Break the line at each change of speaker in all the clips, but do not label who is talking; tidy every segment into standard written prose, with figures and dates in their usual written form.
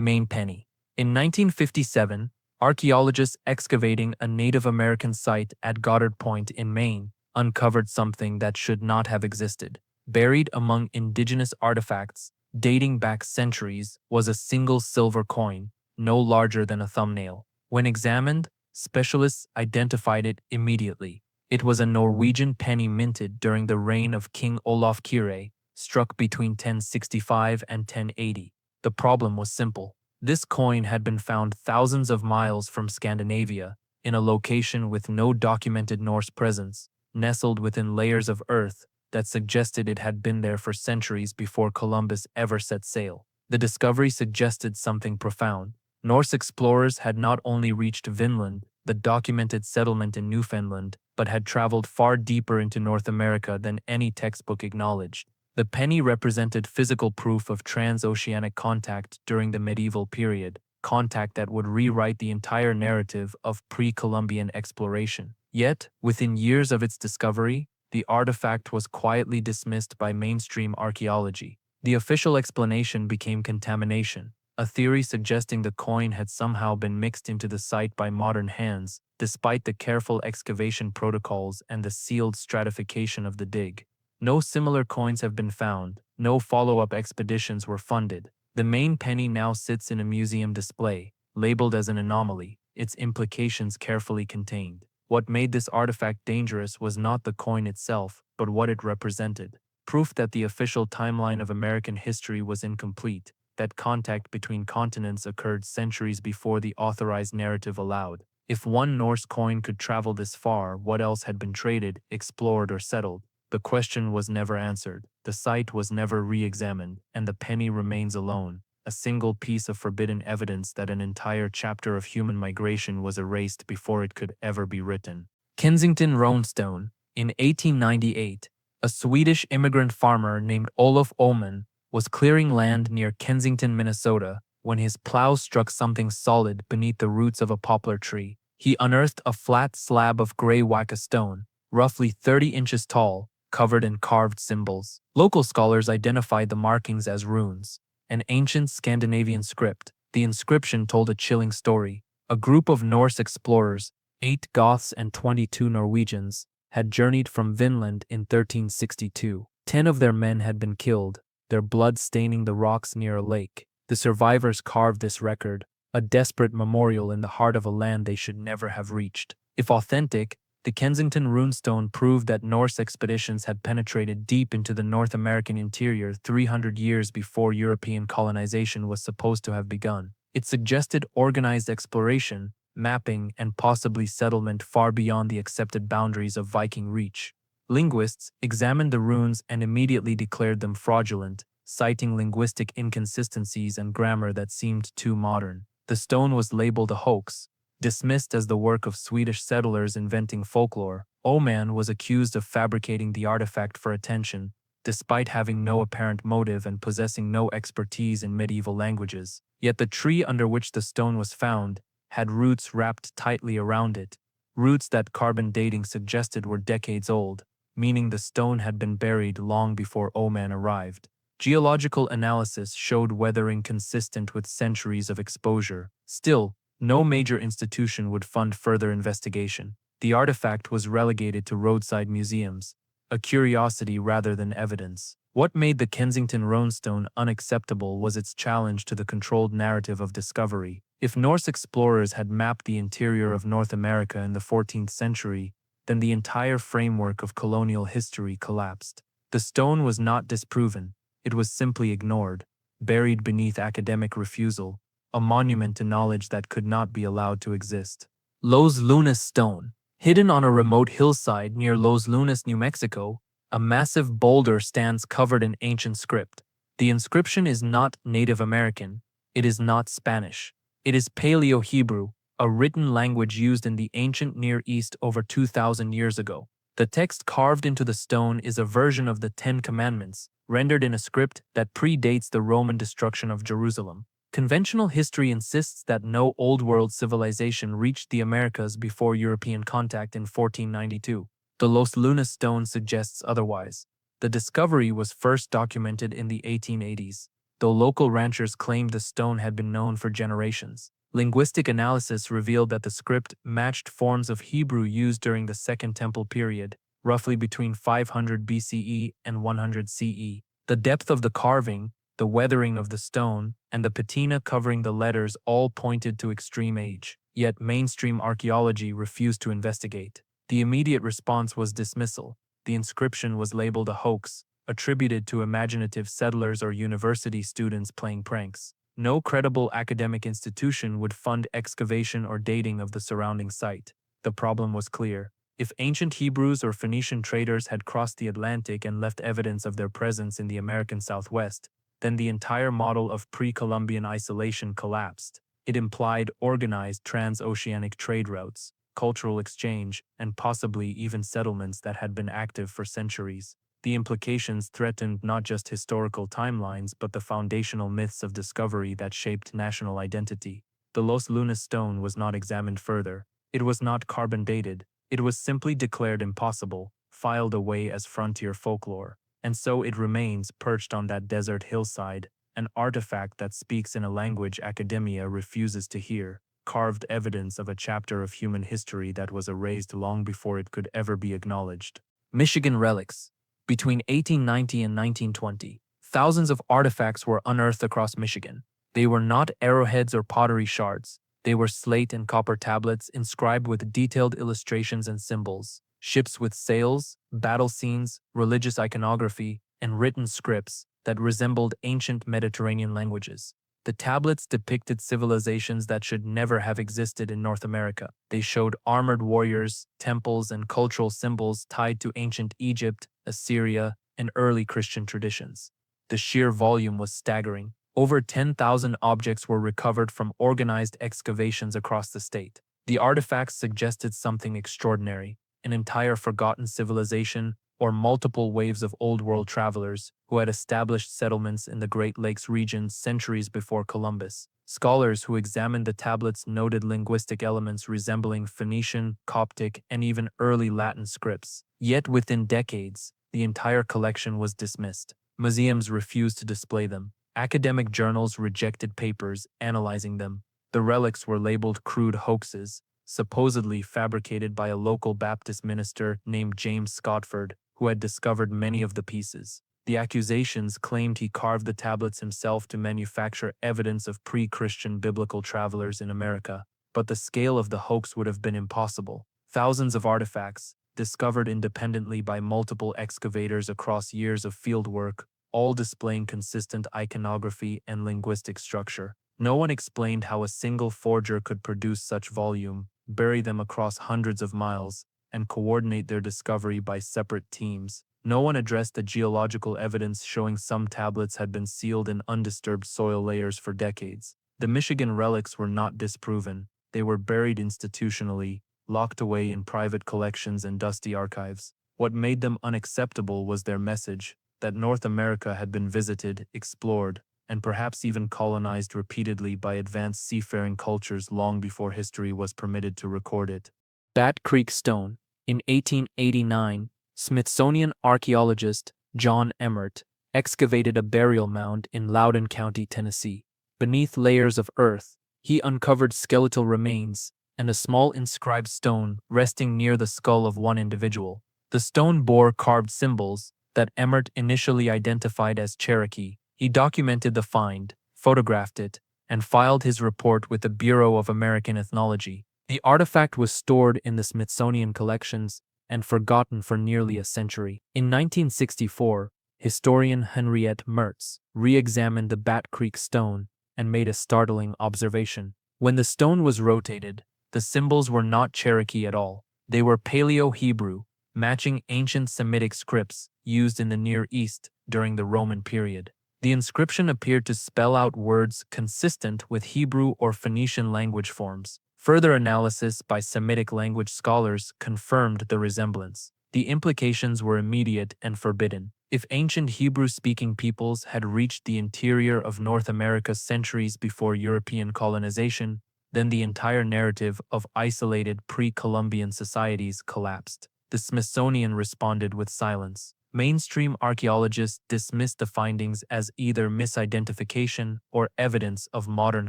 Maine Penny. In 1957, archaeologists excavating a Native American site at Goddard Point in Maine uncovered something that should not have existed. Buried among indigenous artifacts dating back centuries was a single silver coin, no larger than a thumbnail. When examined, specialists identified it immediately. It was a Norwegian penny minted during the reign of King Olaf Kyrre, struck between 1065 and 1080. The problem was simple. This coin had been found thousands of miles from Scandinavia, in a location with no documented Norse presence, nestled within layers of earth that suggested it had been there for centuries before Columbus ever set sail. The discovery suggested something profound. Norse explorers had not only reached Vinland, the documented settlement in Newfoundland, but had traveled far deeper into North America than any textbook acknowledged. The penny represented physical proof of transoceanic contact during the medieval period, contact that would rewrite the entire narrative of pre-Columbian exploration. Yet, within years of its discovery, the artifact was quietly dismissed by mainstream archaeology. The official explanation became contamination, a theory suggesting the coin had somehow been mixed into the site by modern hands, despite the careful excavation protocols and the sealed stratification of the dig. No similar coins have been found, no follow-up expeditions were funded. The Maine penny now sits in a museum display, labeled as an anomaly, its implications carefully contained. What made this artifact dangerous was not the coin itself, but what it represented. Proof that the official timeline of American history was incomplete, that contact between continents occurred centuries before the authorized narrative allowed. If one Norse coin could travel this far, what else had been traded, explored, or settled? The question was never answered, the site was never re-examined, and the penny remains alone, a single piece of forbidden evidence that an entire chapter of human migration was erased before it could ever be written. Kensington Runestone. In 1898, a Swedish immigrant farmer named Olof Ullman was clearing land near Kensington, Minnesota, when his plow struck something solid beneath the roots of a poplar tree. He unearthed a flat slab of gray wacka stone, roughly 30 inches tall, covered in carved symbols. Local scholars identified the markings as runes, an ancient Scandinavian script. The inscription told a chilling story. A group of Norse explorers, 8 Goths and 22 Norwegians, had journeyed from Vinland in 1362. 10 of their men had been killed, their blood staining the rocks near a lake. The survivors carved this record, a desperate memorial in the heart of a land they should never have reached. If authentic, the Kensington Runestone proved that Norse expeditions had penetrated deep into the North American interior 300 years before European colonization was supposed to have begun. It suggested organized exploration, mapping, and possibly settlement far beyond the accepted boundaries of Viking Reach. Linguists examined the runes and immediately declared them fraudulent, citing linguistic inconsistencies and grammar that seemed too modern. The stone was labeled a hoax, dismissed as the work of Swedish settlers inventing folklore. Ullman was accused of fabricating the artifact for attention, despite having no apparent motive and possessing no expertise in medieval languages. Yet the tree under which the stone was found had roots wrapped tightly around it, roots that carbon dating suggested were decades old, meaning the stone had been buried long before Ullman arrived. Geological analysis showed weathering consistent with centuries of exposure. Still, no major institution would fund further investigation. The artifact was relegated to roadside museums, a curiosity rather than evidence. What made the Kensington Runestone unacceptable was its challenge to the controlled narrative of discovery. If Norse explorers had mapped the interior of North America in the 14th century, then the entire framework of colonial history collapsed. The stone was not disproven, it was simply ignored, buried beneath academic refusal, a monument to knowledge that could not be allowed to exist. Los Lunas Stone. Hidden on a remote hillside near Los Lunas, New Mexico, a massive boulder stands covered in ancient script. The inscription is not Native American, it is not Spanish. It is Paleo-Hebrew, a written language used in the ancient Near East over 2,000 years ago. The text carved into the stone is a version of the Ten Commandments, rendered in a script that predates the Roman destruction of Jerusalem. Conventional history insists that no Old World civilization reached the Americas before European contact in 1492. The Los Lunas stone suggests otherwise. The discovery was first documented in the 1880s. though local ranchers claimed the stone had been known for generations. Linguistic analysis revealed that the script matched forms of Hebrew used during the Second Temple period, roughly between 500 BCE and 100 CE. The depth of the carving, the weathering of the stone, and the patina covering the letters all pointed to extreme age. Yet mainstream archaeology refused to investigate. The immediate response was dismissal. The inscription was labeled a hoax, attributed to imaginative settlers or university students playing pranks. No credible academic institution would fund excavation or dating of the surrounding site. The problem was clear. If ancient Hebrews or Phoenician traders had crossed the Atlantic and left evidence of their presence in the American Southwest, then the entire model of pre-Columbian isolation collapsed. It implied organized transoceanic trade routes, cultural exchange, and possibly even settlements that had been active for centuries. The implications threatened not just historical timelines but the foundational myths of discovery that shaped national identity. The Los Lunas stone was not examined further. It was not carbon dated. It was simply declared impossible, filed away as frontier folklore. And so it remains perched on that desert hillside, an artifact that speaks in a language academia refuses to hear, carved evidence of a chapter of human history that was erased long before it could ever be acknowledged. Michigan relics. Between 1890 and 1920, thousands of artifacts were unearthed across Michigan. They were not arrowheads or pottery shards. They were slate and copper tablets inscribed with detailed illustrations and symbols, ships with sails, battle scenes, religious iconography, and written scripts that resembled ancient Mediterranean languages. The tablets depicted civilizations that should never have existed in North America. They showed armored warriors, temples, and cultural symbols tied to ancient Egypt, Assyria, and early Christian traditions. The sheer volume was staggering. Over 10,000 objects were recovered from organized excavations across the state. The artifacts suggested something extraordinary: an entire forgotten civilization or multiple waves of Old World travelers who had established settlements in the Great Lakes region centuries before Columbus. Scholars who examined the tablets noted linguistic elements resembling Phoenician, Coptic, and even early Latin scripts. Yet within decades, the entire collection was dismissed. Museums refused to display them. Academic journals rejected papers analyzing them. The relics were labeled crude hoaxes, supposedly fabricated by a local Baptist minister named James Scotford, who had discovered many of the pieces. The accusations claimed he carved the tablets himself to manufacture evidence of pre-Christian biblical travelers in America, but the scale of the hoax would have been impossible. Thousands of artifacts, discovered independently by multiple excavators across years of fieldwork, all displaying consistent iconography and linguistic structure. No one explained how a single forger could produce such volume, bury them across hundreds of miles, and coordinate their discovery by separate teams. No one addressed the geological evidence showing some tablets had been sealed in undisturbed soil layers for decades. The Michigan relics were not disproven. They were buried institutionally, locked away in private collections and dusty archives. What made them unacceptable was their message that North America had been visited, explored, and perhaps even colonized repeatedly by advanced seafaring cultures long before history was permitted to record it. Bat Creek Stone. In 1889, Smithsonian archaeologist John Emmert excavated a burial mound in Loudoun County, Tennessee. Beneath layers of earth, he uncovered skeletal remains and a small inscribed stone resting near the skull of one individual. The stone bore carved symbols that Emmert initially identified as Cherokee. He documented the find, photographed it, and filed his report with the Bureau of American Ethnology. The artifact was stored in the Smithsonian collections and forgotten for nearly a century. In 1964, historian Henriette Mertz re-examined the Bat Creek stone and made a startling observation. When the stone was rotated, the symbols were not Cherokee at all. They were Paleo-Hebrew, matching ancient Semitic scripts used in the Near East during the Roman period. The inscription appeared to spell out words consistent with Hebrew or Phoenician language forms. Further analysis by Semitic language scholars confirmed the resemblance. The implications were immediate and forbidden. If ancient Hebrew-speaking peoples had reached the interior of North America centuries before European colonization, then the entire narrative of isolated pre-Columbian societies collapsed. The Smithsonian responded with silence. Mainstream archaeologists dismissed the findings as either misidentification or evidence of modern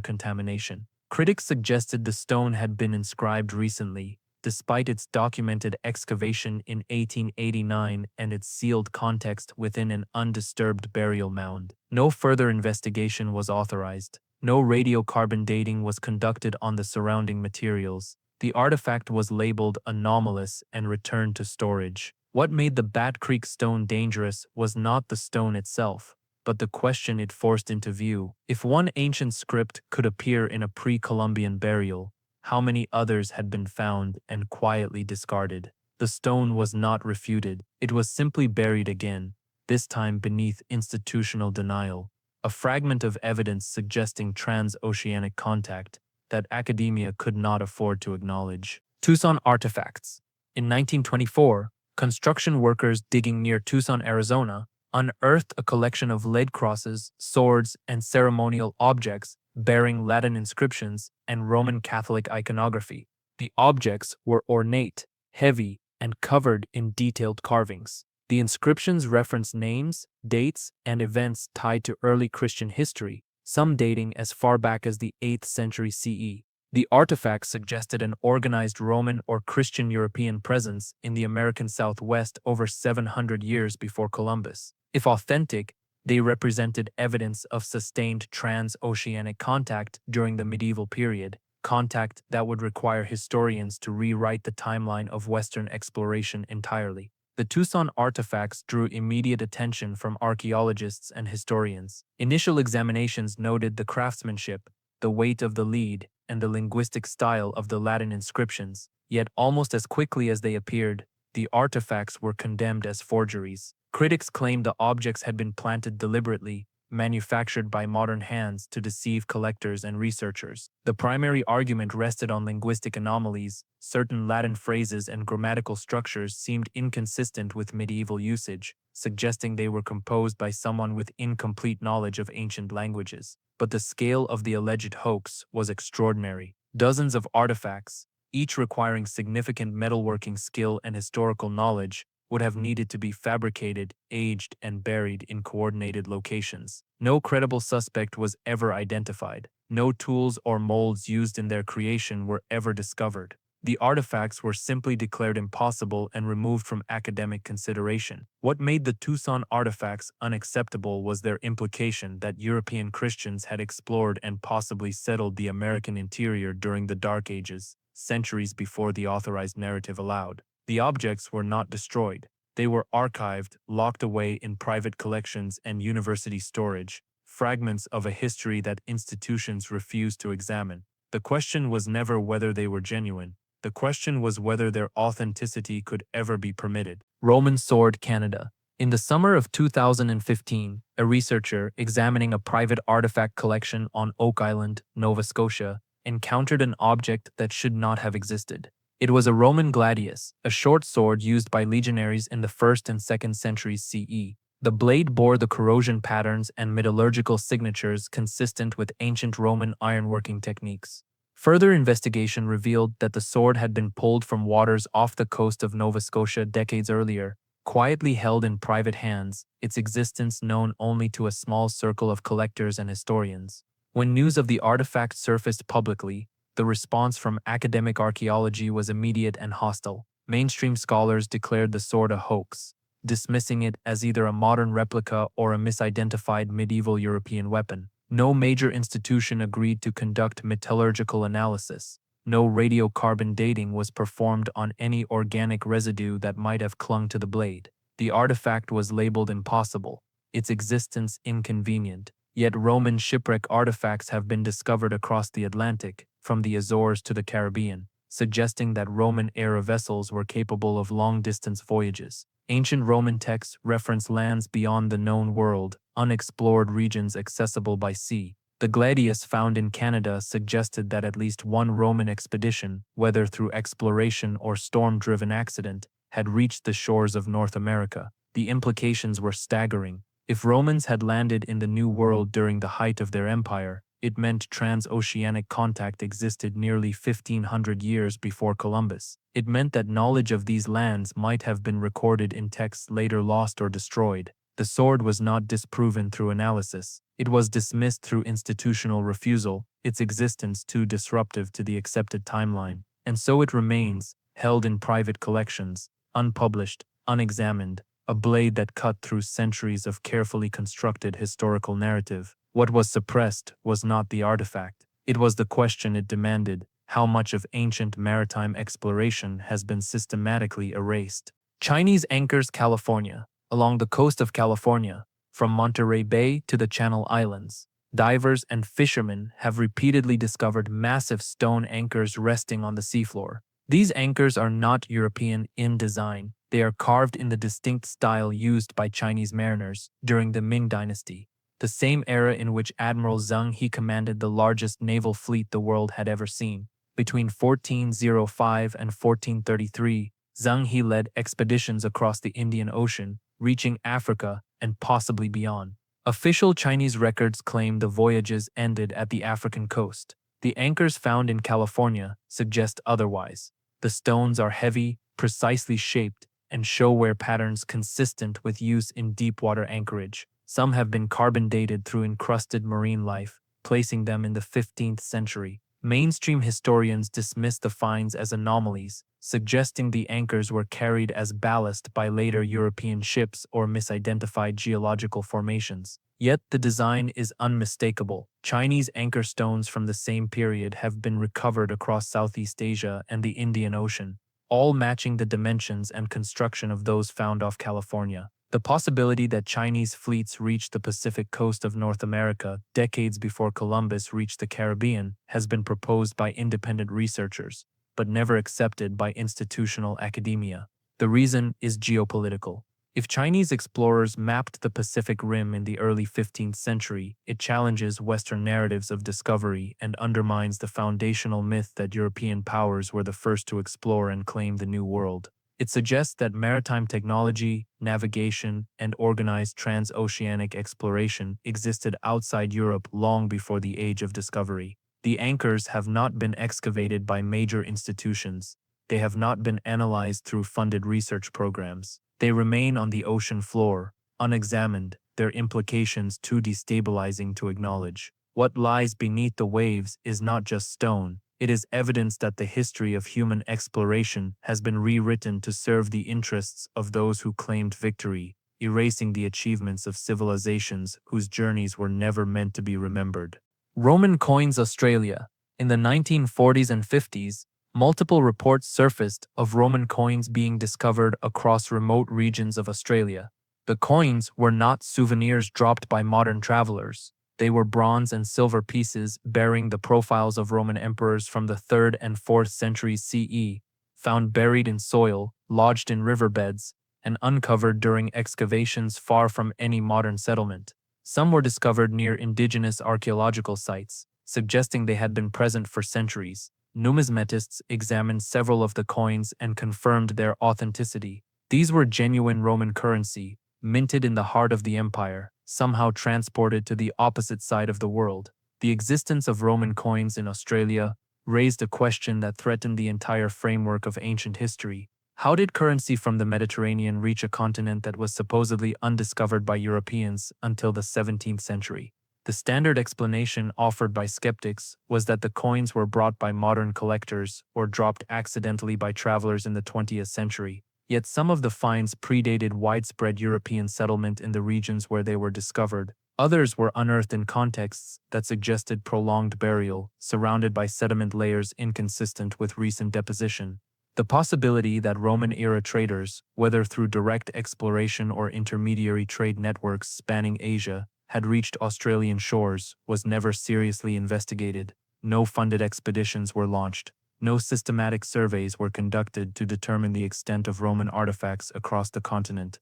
contamination. Critics suggested the stone had been inscribed recently, despite its documented excavation in 1889 and its sealed context within an undisturbed burial mound. No further investigation was authorized. No radiocarbon dating was conducted on the surrounding materials. The artifact was labeled anomalous and returned to storage. What made the Bat Creek stone dangerous was not the stone itself, but the question it forced into view. If one ancient script could appear in a pre-Columbian burial, how many others had been found and quietly discarded? The stone was not refuted, it was simply buried again, this time beneath institutional denial. A fragment of evidence suggesting transoceanic contact that academia could not afford to acknowledge. Tucson Artifacts. In 1924, construction workers digging near Tucson, Arizona, unearthed a collection of lead crosses, swords, and ceremonial objects bearing Latin inscriptions and Roman Catholic iconography. The objects were ornate, heavy, and covered in detailed carvings. The inscriptions reference names, dates, and events tied to early Christian history, some dating as far back as the 8th century CE. The artifacts suggested an organized Roman or Christian European presence in the American Southwest over 700 years before Columbus. If authentic, they represented evidence of sustained transoceanic contact during the medieval period, contact that would require historians to rewrite the timeline of Western exploration entirely. The Tucson artifacts drew immediate attention from archaeologists and historians. Initial examinations noted the craftsmanship, the weight of the lead, and the linguistic style of the Latin inscriptions, yet almost as quickly as they appeared, the artifacts were condemned as forgeries. Critics claimed the objects had been planted deliberately, manufactured by modern hands to deceive collectors and researchers. The primary argument rested on linguistic anomalies. Certain Latin phrases and grammatical structures seemed inconsistent with medieval usage, suggesting they were composed by someone with incomplete knowledge of ancient languages. But the scale of the alleged hoax was extraordinary. Dozens of artifacts, each requiring significant metalworking skill and historical knowledge, would have needed to be fabricated, aged, and buried in coordinated locations. No credible suspect was ever identified. No tools or molds used in their creation were ever discovered. The artifacts were simply declared impossible and removed from academic consideration. What made the Tucson artifacts unacceptable was their implication that European Christians had explored and possibly settled the American interior during the Dark Ages, centuries before the authorized narrative allowed. The objects were not destroyed. They were archived, locked away in private collections and university storage, fragments of a history that institutions refused to examine. The question was never whether they were genuine. The question was whether their authenticity could ever be permitted. Roman Sword, Canada. In the summer of 2015, a researcher examining a private artifact collection on Oak Island, Nova Scotia, encountered an object that should not have existed. It was a Roman gladius, a short sword used by legionaries in the 1st and 2nd centuries CE. The blade bore the corrosion patterns and metallurgical signatures consistent with ancient Roman ironworking techniques. Further investigation revealed that the sword had been pulled from waters off the coast of Nova Scotia decades earlier, quietly held in private hands, its existence known only to a small circle of collectors and historians. When news of the artifact surfaced publicly, the response from academic archaeology was immediate and hostile. Mainstream scholars declared the sword a hoax, dismissing it as either a modern replica or a misidentified medieval European weapon. No major institution agreed to conduct metallurgical analysis. No radiocarbon dating was performed on any organic residue that might have clung to the blade. The artifact was labeled impossible, its existence inconvenient. Yet Roman shipwreck artifacts have been discovered across the Atlantic, from the Azores to the Caribbean, suggesting that Roman era vessels were capable of long-distance voyages. Ancient Roman texts reference lands beyond the known world, unexplored regions accessible by sea. The gladius found in Canada suggested that at least one Roman expedition, whether through exploration or storm-driven accident, had reached the shores of North America. The implications were staggering. If Romans had landed in the New World during the height of their empire, It meant transoceanic contact existed nearly 1500 years before Columbus. It meant that knowledge of these lands might have been recorded in texts later lost or destroyed. The sword was not disproven through analysis. It was dismissed through institutional refusal, its existence too disruptive to the accepted timeline. And so it remains, held in private collections, unpublished, unexamined, a blade that cut through centuries of carefully constructed historical narrative. What was suppressed was not the artifact. It was the question it demanded: how much of ancient maritime exploration has been systematically erased? Chinese anchors California. Along the coast of California, from Monterey Bay to the Channel Islands, divers and fishermen have repeatedly discovered massive stone anchors resting on the seafloor. These anchors are not European in design. They are carved in the distinct style used by Chinese mariners during the Ming Dynasty, the same era in which Admiral Zheng He commanded the largest naval fleet the world had ever seen. Between 1405 and 1433, Zheng He led expeditions across the Indian Ocean, reaching Africa and possibly beyond. Official Chinese records claim the voyages ended at the African coast. The anchors found in California suggest otherwise. The stones are heavy, precisely shaped, and show wear patterns consistent with use in deep-water anchorage. Some have been carbon dated through encrusted marine life, placing them in the 15th century. Mainstream historians dismiss the finds as anomalies, suggesting the anchors were carried as ballast by later European ships or misidentified geological formations. Yet the design is unmistakable. Chinese anchor stones from the same period have been recovered across Southeast Asia and the Indian Ocean, all matching the dimensions and construction of those found off California. The possibility that Chinese fleets reached the Pacific coast of North America decades before Columbus reached the Caribbean has been proposed by independent researchers, but never accepted by institutional academia. The reason is geopolitical. If Chinese explorers mapped the Pacific Rim in the early 15th century, it challenges Western narratives of discovery and undermines the foundational myth that European powers were the first to explore and claim the New World. It suggests that maritime technology, navigation, and organized transoceanic exploration existed outside Europe long before the Age of Discovery. The anchors have not been excavated by major institutions. They have not been analyzed through funded research programs. They remain on the ocean floor, unexamined, their implications too destabilizing to acknowledge. What lies beneath the waves is not just stone. It is evidence that the history of human exploration has been rewritten to serve the interests of those who claimed victory, erasing the achievements of civilizations whose journeys were never meant to be remembered. Roman coins Australia. In the 1940s and 50s, multiple reports surfaced of Roman coins being discovered across remote regions of Australia. The coins were not souvenirs dropped by modern travelers. They were bronze and silver pieces bearing the profiles of Roman emperors from the 3rd and 4th centuries CE, found buried in soil, lodged in riverbeds, and uncovered during excavations far from any modern settlement. Some were discovered near indigenous archaeological sites, suggesting they had been present for centuries. Numismatists examined several of the coins and confirmed their authenticity. These were genuine Roman currency, minted in the heart of the empire, somehow transported to the opposite side of the world. The existence of Roman coins in Australia raised a question that threatened the entire framework of ancient history. How did currency from the Mediterranean reach a continent that was supposedly undiscovered by Europeans until the 17th century? The standard explanation offered by skeptics was that the coins were brought by modern collectors or dropped accidentally by travelers in the 20th century. Yet some of the finds predated widespread European settlement in the regions where they were discovered. Others were unearthed in contexts that suggested prolonged burial, surrounded by sediment layers inconsistent with recent deposition. The possibility that Roman-era traders, whether through direct exploration or intermediary trade networks spanning Asia, had reached Australian shores was never seriously investigated. No funded expeditions were launched. No systematic surveys were conducted to determine the extent of Roman artifacts across the continent.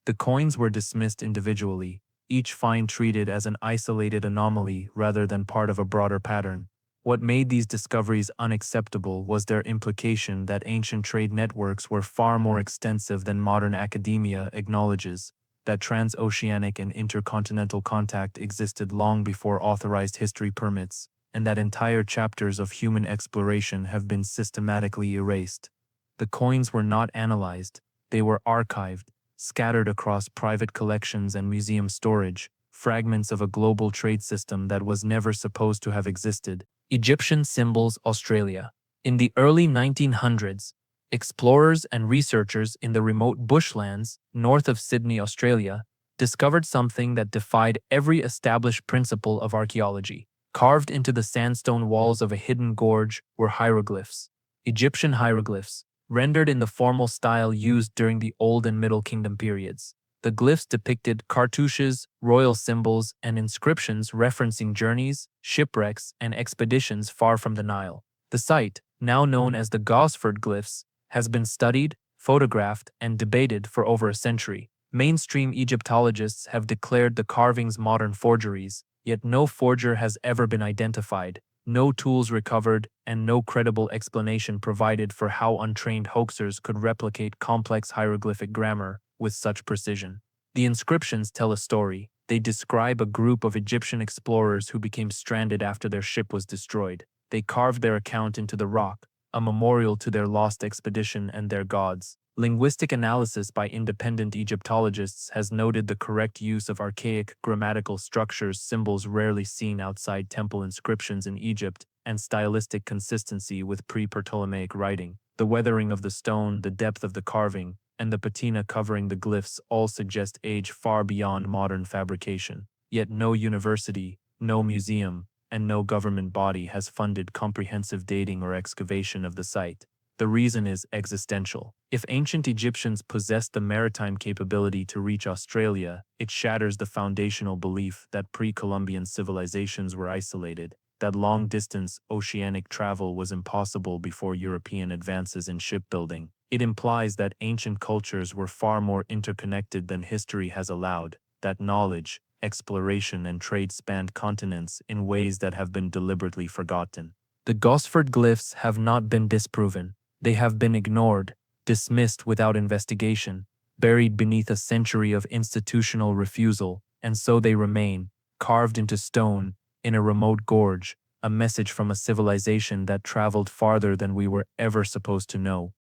The coins were dismissed individually, each find treated as an isolated anomaly rather than part of a broader pattern. What made these discoveries unacceptable was their implication that ancient trade networks were far more extensive than modern academia acknowledges. that transoceanic and intercontinental contact existed long before authorized history permits, and that entire chapters of human exploration have been systematically erased. The coins were not analyzed, they were archived, scattered across private collections and museum storage, fragments of a global trade system that was never supposed to have existed. Egyptian symbols, Australia. In the early 1900s, explorers and researchers in the remote bushlands north of Sydney, Australia, discovered something that defied every established principle of archaeology. Carved into the sandstone walls of a hidden gorge were hieroglyphs, Egyptian hieroglyphs, rendered in the formal style used during the Old and Middle Kingdom periods. The glyphs depicted cartouches, royal symbols, and inscriptions referencing journeys, shipwrecks, and expeditions far from the Nile. The site, now known as the Gosford glyphs, has been studied, photographed, and debated for over a century. Mainstream Egyptologists have declared the carvings modern forgeries, yet no forger has ever been identified, no tools recovered, and no credible explanation provided for how untrained hoaxers could replicate complex hieroglyphic grammar with such precision. The inscriptions tell a story. They describe a group of Egyptian explorers who became stranded after their ship was destroyed. They carved their account into the rock, a memorial to their lost expedition and their gods. Linguistic analysis by independent Egyptologists has noted the correct use of archaic grammatical structures, symbols rarely seen outside temple inscriptions in Egypt, and stylistic consistency with pre-Ptolemaic writing. The weathering of the stone, the depth of the carving, and the patina covering the glyphs all suggest age far beyond modern fabrication. Yet no university, no museum, and no government body has funded comprehensive dating or excavation of the site. The reason is existential. If ancient Egyptians possessed the maritime capability to reach Australia, it shatters the foundational belief that pre-Columbian civilizations were isolated, that long-distance oceanic travel was impossible before European advances in shipbuilding. It implies that ancient cultures were far more interconnected than history has allowed, that knowledge, exploration, and trade spanned continents in ways that have been deliberately forgotten. The Gosford glyphs have not been disproven. They have been ignored, dismissed without investigation, buried beneath a century of institutional refusal, and so they remain, carved into stone, in a remote gorge, a message from a civilization that traveled farther than we were ever supposed to know.